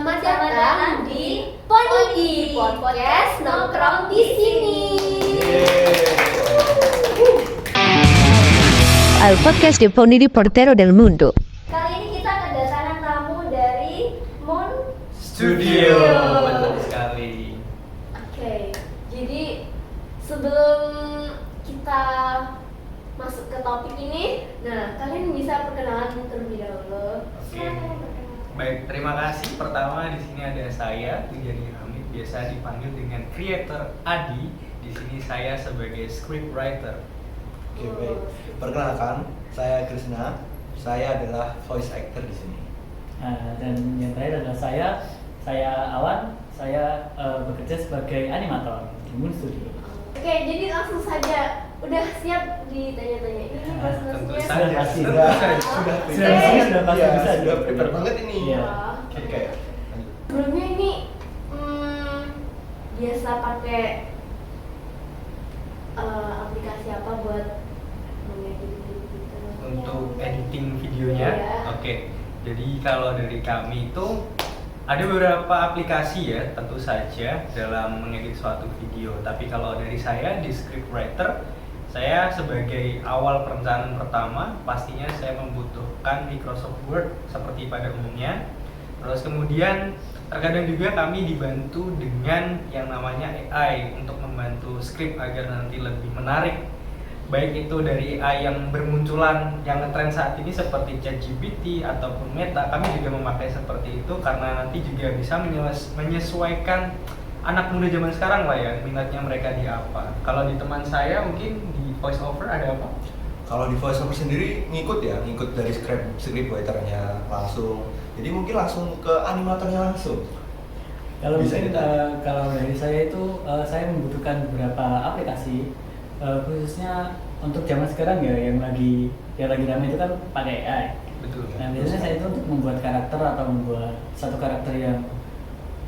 Selamat datang di Poni Podcast Nongkrong di sini. Al podcast de Pony di Portero del Mundo. Kali ini kita kedatangan tamu dari Mon Studio. Betul sekali. Oke, jadi sebelum kita masuk ke topik ini, nah kalian bisa perkenalan terlebih dahulu. Oke. Silakan perkenalan. Baik, terima kasih. Pertama di sini ada saya, Tujani Hamid, biasa dipanggil dengan creator Adi. Di sini saya sebagai scriptwriter. Oke, baik. Perkenalkan, saya Krisna. Saya adalah voice actor di sini. Dan yang terakhir adalah saya Awan. Saya bekerja sebagai animator di Moon Studio. Oke, jadi langsung saja. Udah siap ditanya-tanya ini Tentu presentasinya? saja. pasti. Tentu Sudah, saja. sudah, Oke. Sudah pasti Iya, bisa. sudah prepare banget ini. Iya. Oke. Sebelumnya ini biasa pakai aplikasi apa buat mengedit gitu? Untuk editing videonya. Iya. Oke. Jadi kalau dari kami itu ada beberapa aplikasi ya, tentu saja dalam mengedit suatu video. Tapi kalau dari saya di scriptwriter, saya sebagai awal perencanaan pertama, pastinya saya membutuhkan Microsoft Word seperti pada umumnya. Terus kemudian terkadang juga kami dibantu dengan yang namanya AI untuk membantu skrip agar nanti lebih menarik. Baik itu dari AI yang bermunculan yang ngetren saat ini seperti ChatGPT ataupun Meta, kami juga memakai seperti itu karena nanti juga bisa menyesuaikan anak muda zaman sekarang lah ya, minatnya mereka di apa. Kalau di teman saya mungkin di voice over ada apa? Kalau di voice over sendiri ngikut dari scriptwriter-nya langsung. Jadi mungkin langsung ke animatornya langsung. Kalau Bisa mungkin ditanya. kalau dari saya itu saya membutuhkan beberapa aplikasi khususnya untuk zaman sekarang ya yang lagi ramai itu kan pakai AI. Betul. Nah biasanya saya itu untuk membuat karakter atau membuat satu karakter yang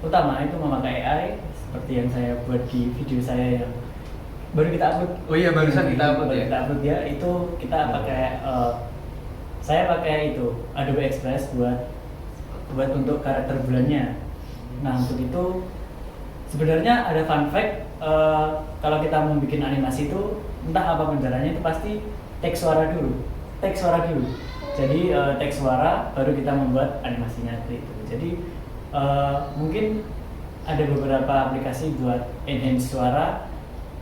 utama itu memakai AI seperti yang saya buat di video saya yang baru kita upload. Oh iya, barusan kita upload Baru ya? Kita upload ya, itu kita pakai saya pakai itu Adobe Express buat untuk karakter bulannya. Nah untuk itu sebenarnya ada fun fact, kalau kita mau bikin animasi itu entah apa caranya itu pasti teks suara dulu. Jadi teks suara baru kita membuat animasinya seperti itu. Jadi mungkin ada beberapa aplikasi buat enhance suara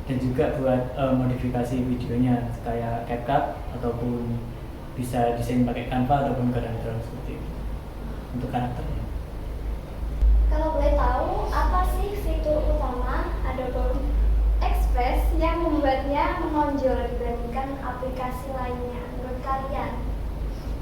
dan juga buat modifikasi videonya kayak CapCut ataupun bisa desain pakai Canva ataupun Corel seperti itu untuk karakternya. Kalau boleh tahu, apa sih fitur utama Adobe Express yang membuatnya menonjol dibandingkan aplikasi lainnya menurut kalian?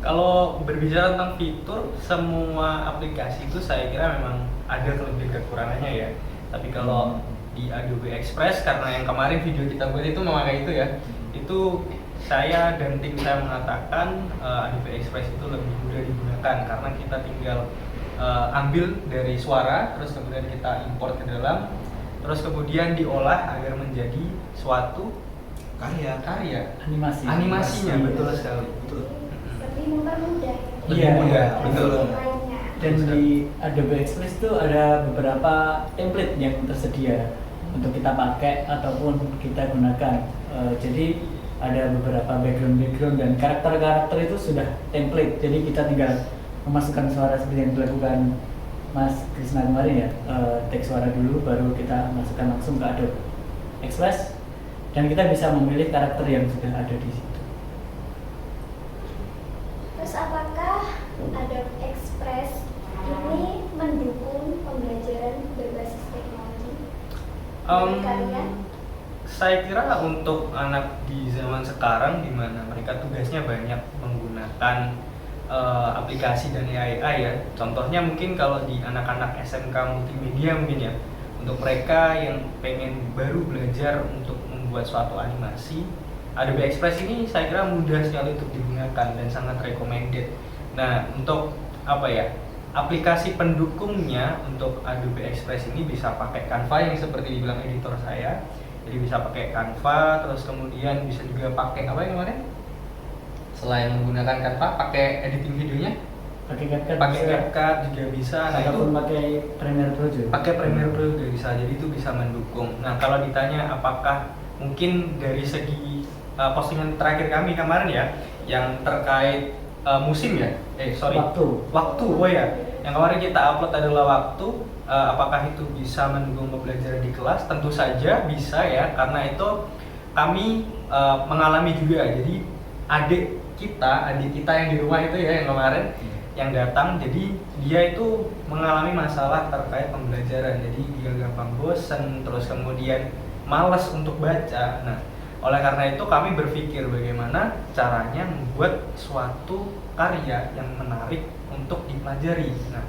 Kalau berbicara tentang fitur, semua aplikasi itu saya kira memang ada kelebihan kekurangannya ya. Tapi kalau di Adobe Express, karena yang kemarin video kita buat itu memakai itu ya, itu saya dan tim saya mengatakan Adobe Express itu lebih mudah digunakan karena kita tinggal ambil dari suara, terus kemudian kita import ke dalam, terus kemudian diolah agar menjadi suatu Karya. animasinya. Iya. Betul sekali. Betul. Lebih mempermudah Lebih Iya, mudah, iya. betul. lainnya. Dan di Adobe Express itu ada beberapa template yang tersedia untuk kita pakai ataupun kita gunakan. Jadi ada beberapa background dan karakter itu sudah template. Jadi kita tinggal memasukkan suara seperti yang dilakukan Mas Krisna kemarin ya. Teks suara dulu baru kita masukkan langsung ke Adobe Express dan kita bisa memilih karakter yang sudah ada di situ. Terus apakah Adobe Express ini mendukung pembelajaran berbasis teknologi menurut kalian? Saya kira untuk anak di zaman sekarang di mana mereka tugasnya banyak menggunakan aplikasi dan AI ya. Contohnya mungkin kalau di anak-anak SMK multimedia mungkin ya. Untuk mereka yang pengen baru belajar untuk membuat suatu animasi, Adobe Express ini saya kira mudah sekali untuk digunakan dan sangat recommended. Nah, untuk apa ya? Aplikasi pendukungnya untuk Adobe Express ini bisa pakai Canva yang seperti dibilang editor saya. Jadi bisa pakai Canva, terus kemudian bisa juga pakai apa yang kemarin? Selain menggunakan Canva, pakai editing videonya? pakai CapCut pakai bisa. CapCut juga bisa. Nah itu Ataupun pakai Premiere Pro juga. pakai Premiere Pro juga bisa, jadi itu bisa mendukung. Nah kalau ditanya apakah mungkin dari segi postingan terakhir kami kemarin ya, yang terkait musim ya, waktu, oh ya, yang kemarin kita upload adalah waktu, apakah itu bisa mendukung pembelajaran di kelas? Tentu saja bisa ya, karena itu kami mengalami juga. Jadi adik kita yang di rumah itu ya, yang kemarin yang datang, jadi dia itu mengalami masalah terkait pembelajaran, jadi dia gampang bosen, terus kemudian malas untuk baca. Nah oleh karena itu kami berpikir bagaimana caranya membuat suatu karya yang menarik untuk dipelajari. Nah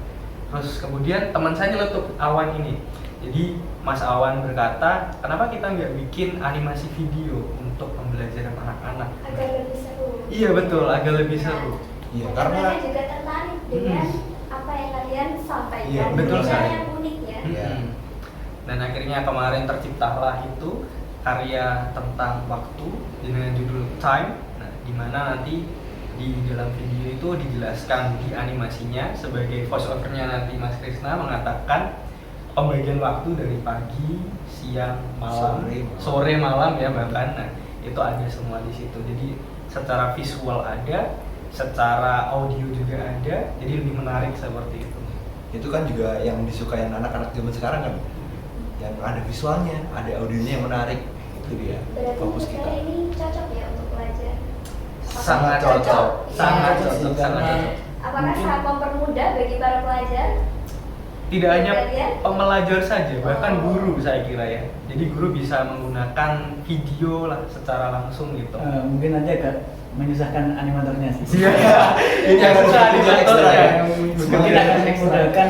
terus kemudian teman saya nyeletuk, Awan ini. Jadi Mas Awan berkata, kenapa kita nggak bikin animasi video untuk pembelajaran anak-anak? Agar lebih seru. Iya betul, agak lebih seru. Iya, karena karena juga tertarik dengan apa yang kalian sampaikan. Iya, betul dengan sekali. yang unik ya. Iya. Dan akhirnya kemarin terciptalah itu karya tentang waktu dengan judul Time. Nah, di mana nanti di dalam video itu dijelaskan di animasinya sebagai voice overnya nanti Mas Krisna mengatakan pembagian waktu dari pagi, siang, malam, sore, malam ya bahkan. Nah, itu ada semua di situ. Jadi secara visual ada, secara audio juga ada, jadi lebih menarik seperti itu. itu kan juga yang disukai anak-anak zaman sekarang kan, yang ada visualnya, ada audionya yang menarik. Itu dia Berarti fokus menurut kita. kalian ini cocok ya untuk pelajar? Sangat cocok. cocok, sangat Iya. cocok, sangat cocok. Apakah Mungkin- sangat mempermudah bagi para pelajar? Tidak hanya Kalian? pembelajar saja, bahkan Oh. guru saya kira ya. Jadi guru bisa menggunakan video lah secara langsung gitu. Mungkin nanti agak menyusahkan animatornya sih. Iya, ini Yang harus ekstra animator ya. ya. Mungkin akan memudahkan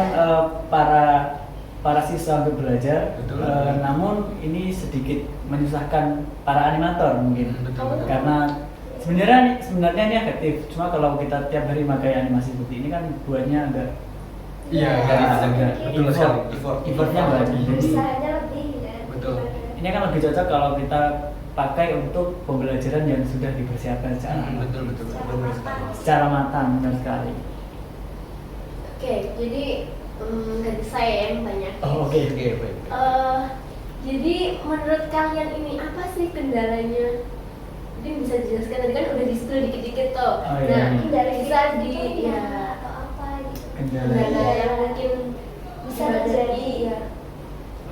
para siswa untuk belajar. Betul. Namun ini sedikit menyusahkan para animator mungkin. Betul, betul. Karena sebenarnya ini efektif. Cuma kalau kita tiap hari pakai animasi seperti ini kan buatnya agak Iya, agak betul sekali. effortnya banyak. Jadi Usahanya lebih ya. Betul. ini akan lebih cocok kalau kita pakai untuk pembelajaran yang sudah dipersiapkan Betul, betul, betul. Benar sekali. secara matang, benar sekali. Oke, jadi ganti saya yang banyak. Oh, oke. Oke, baik. Jadi menurut kalian ini apa sih kendalanya? Mungkin bisa dijelaskan, tadi kan udah di-spill dikit-dikit tuh. Oh, iya, Nah, iya. Dari bisa di ya atau apa gitu. Kendala. kendala yang mungkin Bisa terjadi ya.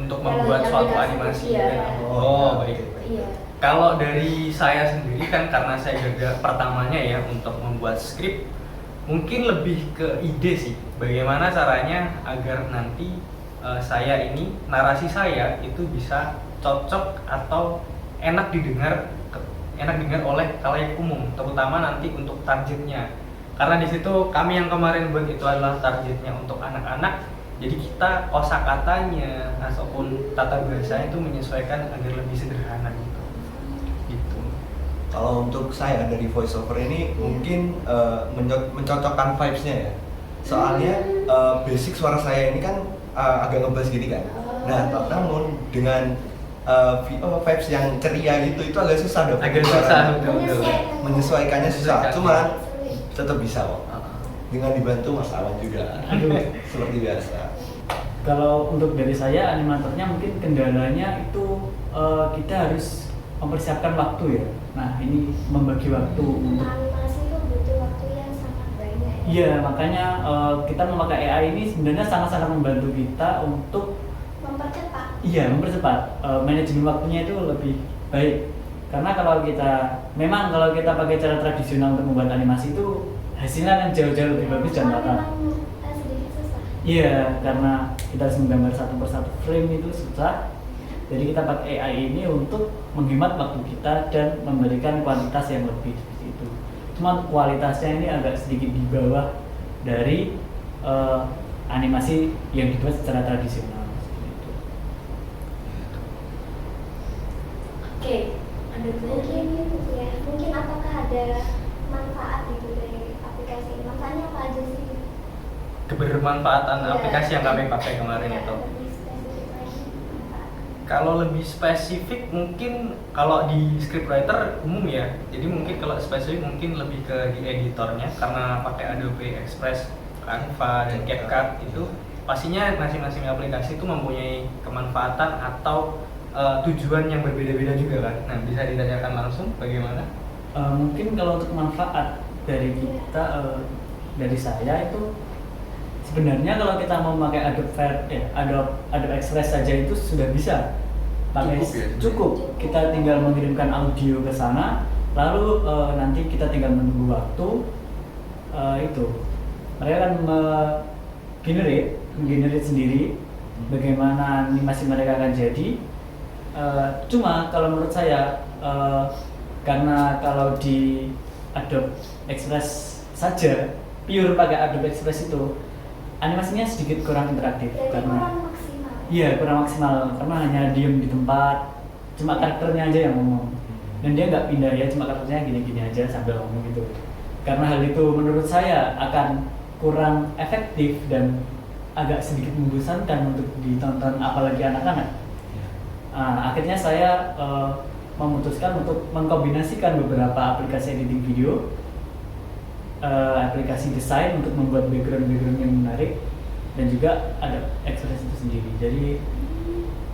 Untuk Dalam membuat suatu aplikasi, animasi. iya. ya. Oh, baik. iya. Kalau dari saya sendiri kan karena saya gagal pertamanya ya untuk membuat skrip, mungkin lebih ke ide sih. Bagaimana caranya agar nanti saya ini, narasi saya itu bisa cocok atau enak didengar oleh khalayak umum, terutama nanti untuk targetnya. Karena di situ kami yang kemarin buat itu adalah targetnya untuk anak-anak. Jadi kita kosakatanya ataupun tata bahasanya itu menyesuaikan agar lebih sederhana gitu. Gitu. Kalau untuk saya dari voice over ini mungkin mencocokkan vibes-nya ya. Soalnya basic suara saya ini kan agak ngebas gini kan. Nah, namun dengan vibes yang ceria gitu itu agak susah dong. Agak susah, betul. Menyesuaikannya susah. Menyesuaikan. Cuman tetap bisa kok. Dengan dibantu Mas Awan juga. Seperti biasa. Kalau untuk dari saya animatornya mungkin kendalanya itu kita harus mempersiapkan waktu ya. Nah ini membagi waktu untuk Animasi itu butuh waktu yang sangat banyak. ya. iya makanya kita memakai AI ini sebenarnya sangat-sangat membantu kita untuk Mempercepat. manajemen waktunya itu lebih baik. Karena kalau kita pakai cara tradisional untuk membuat animasi itu hasilnya kan jauh-jauh lebih bagus dan Soalnya matang. memang sedikit susah. Iya, karena kita harus menggambar satu persatu frame itu susah. Jadi kita pakai AI ini untuk menghemat waktu kita dan memberikan kualitas yang lebih seperti itu. Cuma kualitasnya ini agak sedikit di bawah dari animasi yang dibuat secara tradisional. Seperti itu. Oke, ada Mungkin ya, mungkin apakah ada manfaat gitu dari aplikasi ini? Manfaatnya apa aja sih? Kebermanfaatan Iya. aplikasi yang kami pakai kemarin Ya, itu. lebih spesifik lagi manfaat. Kalau lebih spesifik mungkin kalau di scriptwriter umum ya. Jadi mungkin kalau spesifik mungkin lebih ke di editornya karena pakai Adobe Express Canva dan CapCut itu pastinya masing-masing aplikasi itu mempunyai kemanfaatan atau tujuan yang berbeda-beda juga kan. Nah, bisa ditanyakan langsung bagaimana? Mungkin kalau untuk manfaat dari kita, dari saya itu sebenarnya kalau kita mau pakai Adobe Express saja itu sudah bisa pakai cukup. Kita tinggal mengirimkan audio ke sana, lalu nanti kita tinggal menunggu waktu. Itu mereka akan menggenerate sendiri bagaimana animasi mereka akan jadi. Cuma kalau menurut saya karena kalau di Adobe Express saja pure pakai Adobe Express itu animasinya sedikit kurang interaktif. Jadi Karena kurang maksimal. iya kurang maksimal karena hanya diem di tempat, cuma karakternya aja yang ngomong dan dia nggak pindah ya, cuma karakternya gini-gini aja sambil ngomong gitu. Karena hal itu menurut saya akan kurang efektif dan agak sedikit membosankan untuk ditonton apalagi anak-anak. Akhirnya saya memutuskan untuk mengkombinasikan beberapa aplikasi editing video, aplikasi desain untuk membuat background yang menarik, dan juga Adobe Express itu sendiri. Jadi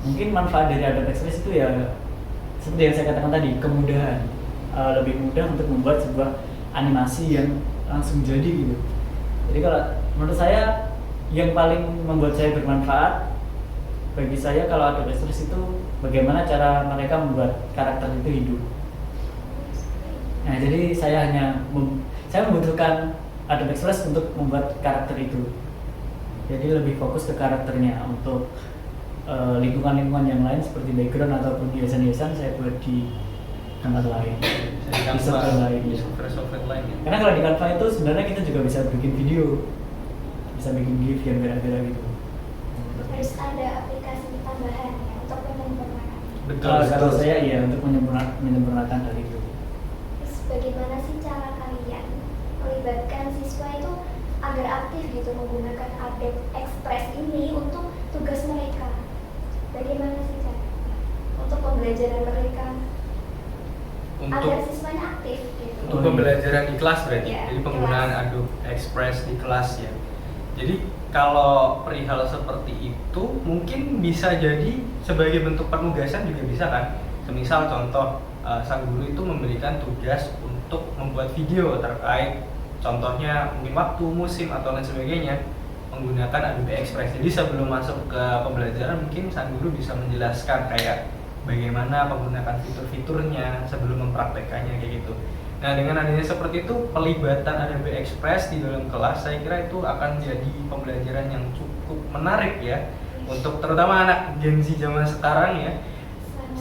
mungkin manfaat dari Adobe Express itu ya seperti yang saya katakan tadi, kemudahan, lebih mudah untuk membuat sebuah animasi yang langsung jadi gitu. Jadi kalau menurut saya yang paling membuat saya bermanfaat bagi saya kalau Adobe Express itu bagaimana cara mereka membuat karakter itu hidup. Nah, jadi saya membutuhkan Adobe Express untuk membuat karakter itu. Jadi lebih fokus ke karakternya. Untuk lingkungan-lingkungan yang lain seperti background ataupun hiasan-hiasan saya buat di tempat lain, Di software lain. di software lain ya. Karena kalau di Canva itu sebenarnya kita juga bisa bikin video, bisa bikin GIF yang beda-beda gitu. Harus ada aplikasi tambahan ya untuk menyempurnakan. Betul. Kalau saya iya untuk menyempurnakan hal itu. Terus bagaimana sih cara kalian melibatkan siswa itu agar aktif gitu menggunakan Adobe Express ini untuk tugas mereka? Bagaimana sih cara untuk pembelajaran mereka agar siswanya aktif gitu? Untuk pembelajaran di kelas berarti, Iya, jadi penggunaan kelas. Adobe Express di kelas ya. Jadi kalau perihal seperti itu mungkin bisa jadi sebagai bentuk penugasan juga bisa kan. Semisal contoh sang guru itu memberikan tugas untuk membuat video terkait contohnya mungkin waktu, musim atau lain sebagainya menggunakan Adobe Express. Jadi sebelum masuk ke pembelajaran mungkin sang guru bisa menjelaskan kayak bagaimana menggunakan fitur-fiturnya sebelum mempraktekannya kayak gitu. Nah, dengan adanya seperti itu, pelibatan Adobe Express di dalam kelas, saya kira itu akan jadi pembelajaran yang cukup menarik ya, untuk terutama anak Gen Z zaman sekarang ya.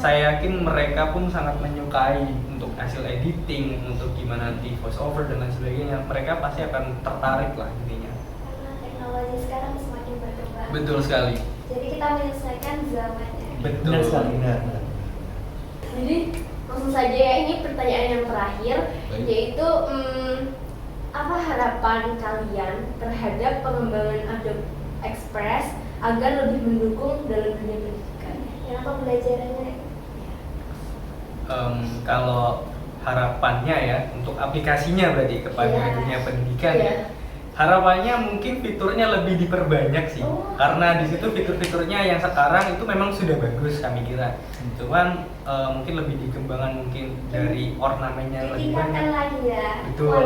Saya yakin mereka pun sangat menyukai untuk hasil editing, untuk gimana nanti voice over dan lain sebagainya. Mereka pasti akan tertarik lah intinya. Karena teknologi sekarang semakin berkembang. Betul sekali. Jadi kita menyesuaikan zamannya. Betul. Benar sekali. Benar. Jadi langsung saja ya, ini pertanyaan yang terakhir. Baik. Yaitu apa harapan kalian terhadap pengembangan Adobe Express agar lebih mendukung dalam dunia pendidikan? Yang pembelajarannya Kalau harapannya ya untuk aplikasinya berarti kepada Iya. dunia pendidikan Iya. ya. Harapannya mungkin fiturnya lebih diperbanyak sih. Oh. Karena di situ fitur-fiturnya yang sekarang itu memang sudah bagus kami kira. Cuman mungkin lebih dikembangkan mungkin dari ornamennya lebih ditingkatkan banyak. lagi ya. Betul.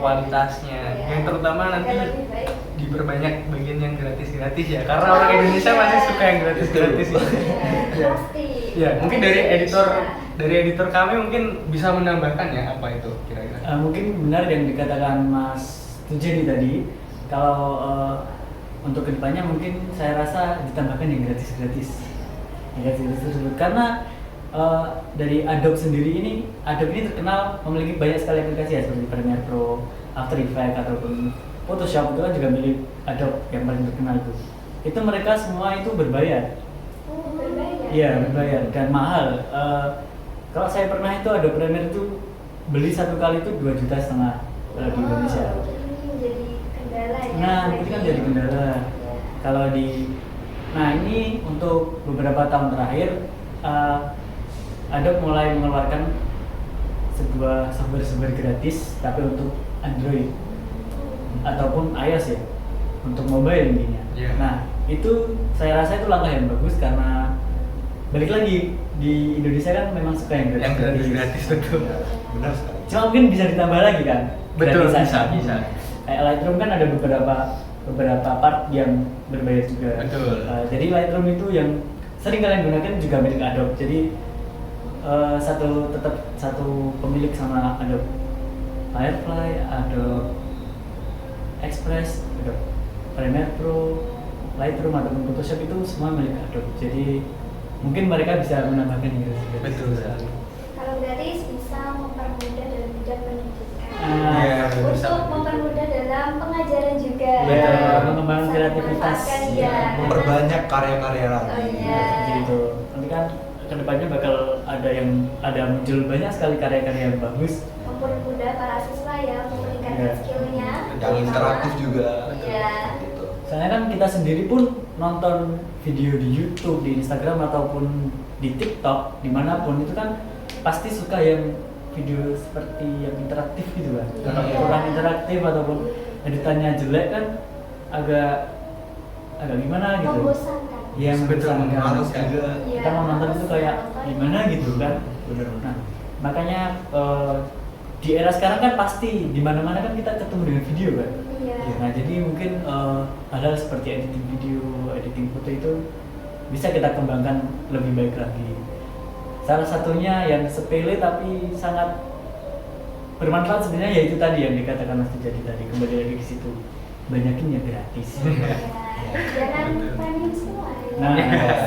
Kualitasnya. Iya. Yang terutama nanti Agar lebih baik. diperbanyak bagian yang gratis-gratis ya. Karena orang Indonesia masih suka yang gratis-gratis ya. Iya, pasti. Ya, mungkin dari editor kami mungkin bisa menambahkan ya apa itu kira-kira. Mungkin benar yang dikatakan Mas Tujeni tadi. Kalau untuk kedepannya mungkin saya rasa ditambahkan yang gratis-gratis. Yang gratis-gratis tersebut karena dari Adobe sendiri ini, Adobe ini terkenal memiliki banyak sekali aplikasi ya seperti Premiere Pro, After Effects ataupun Photoshop itu kan juga milik Adobe yang paling terkenal itu. Itu mereka semua itu berbayar. Oh, berbayar. Iya berbayar dan mahal. Kalau saya pernah itu Adobe Premiere itu beli satu kali itu 2,5 juta kalau di Indonesia. Oh, ini menjadi kendala ya. Nah itu kan jadi kendala. Iya. Kalau nah ini untuk beberapa tahun terakhir Adobe mulai mengeluarkan sebuah software gratis tapi untuk Android ataupun iOS ya. untuk mobile intinya. Iya. Nah itu saya rasa itu langkah yang bagus karena balik lagi di Indonesia kan memang suka yang Yang gratis betul. Ya, benar sekali. Cuma mungkin bisa ditambah lagi kan? Betul, gratisan. bisa. Kayak Lightroom kan ada beberapa part yang berbayar juga. Betul. Jadi Lightroom itu yang sering kalian gunakan juga milik Adobe. Jadi tetap satu pemilik sama Adobe Firefly, Adobe Express, Adobe Premiere Pro, Lightroom ataupun Photoshop itu semua milik Adobe. Jadi mungkin mereka bisa menambahkan gitu. Betul sekali. Kalau gratis bisa mempermudah dalam bidang pendidikan. Iya, betul Untuk sekali. mempermudah dalam pengajaran juga. Betul, mengembangkan Bisa kreativitas. dimanfaatkan, Iya, ya. Memperbanyak karya-karya lagi. Oh, iya. Gitu. Nanti kan kedepannya bakal ada muncul banyak sekali karya-karya yang bagus. Mempermudah para siswa ya untuk meningkatkan Iya. skillnya. Yang interaktif juga. Iya. Gitu. Soalnya kan kita sendiri pun nonton video di YouTube, di Instagram ataupun di TikTok, dimanapun itu kan pasti suka yang video seperti yang interaktif gitu kan. Kalau Iya. kurang interaktif ataupun editannya jelek kan agak gimana gitu. Membosankan. Iya, Betul, membosankan. Males juga. Iya. Kita mau nonton itu kayak gimana gitu kan. Bener. Nah, makanya di era sekarang kan pasti di mana-mana kan kita ketemu dengan video kan. Iya. Nah, jadi mungkin hal-hal seperti editing video, editing foto itu bisa kita kembangkan lebih baik lagi. Salah satunya yang sepele tapi sangat bermanfaat sebenarnya yaitu tadi yang dikatakan Mas Tijadi tadi, kembali lagi ke situ. Banyakin yang gratis. Iya. Jangan premium semua ya. Nah, benar.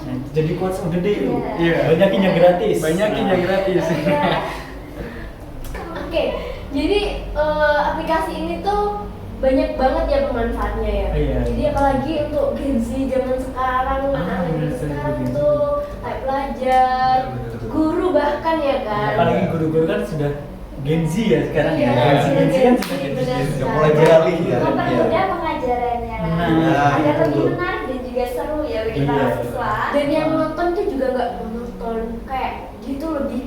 Nah, jadi quotes udah deh itu. Iya. Banyakin yang gratis. Banyakin yang gratis. Iya. Oke, jadi aplikasi ini tuh banyak banget ya pemanfaatnya ya. Iya. Jadi apalagi untuk Gen Z zaman sekarang, anak-anak bener, zaman sekarang Gen Z. tuh kayak pelajar, Betul. guru bahkan ya kan. Apalagi guru-guru kan sudah Gen Z ya sekarang ya. Iya, Gen Z kan Gen sudah Z, Gen Z. benar Udah sekali. mulai beralih ya. Mempermudah pengajarannya Nah, agar betul. lebih menarik dan juga seru ya bagi para Iya. siswa. Dan yang nonton tuh juga nggak monoton, kayak gitu lebih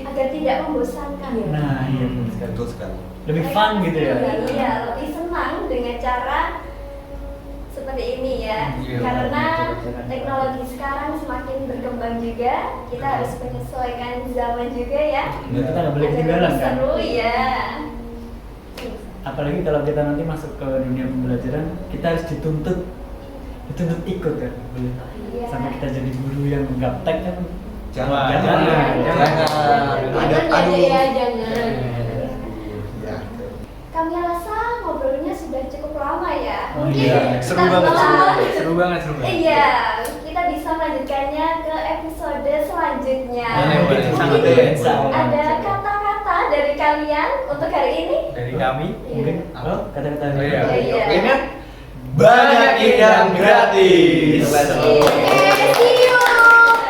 Agar tidak membosankan. Nah, iya betul sekali. Betul sekali. Lebih fun gitu ya. Iya, lebih senang dengan cara seperti ini ya. Iya, Karena betul. teknologi sekarang semakin berkembang juga, kita harus menyesuaikan zaman juga ya. Dan kita nggak boleh Agar ketinggalan lebih kan. seru ya. Apalagi kalau kita nanti masuk ke dunia pembelajaran, kita harus dituntut ikut kan. Iya. Sampai kita jadi guru yang gaptek kan. Jangan. Jangan. Jangan ya, jangan. Ya. Kami rasa ngobrolnya sudah cukup lama ya. Oh, Mungkin iya. kita Seru banget, bakal- Seru banget. Iya, kita bisa melanjutkannya ke episode selanjutnya. Boleh, sangat Mungkin boleh. ada kata-kata dari kalian untuk hari ini? Dari kami. Mungkin kata-kata Oh, iya. Iya. Ingat, banyakin yang gratis. Let's go. Oke, see you.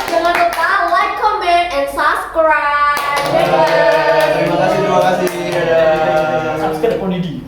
Jangan lupa like, comment, and subscribe. Terima kasih. Dadah. subscribe Ponidi.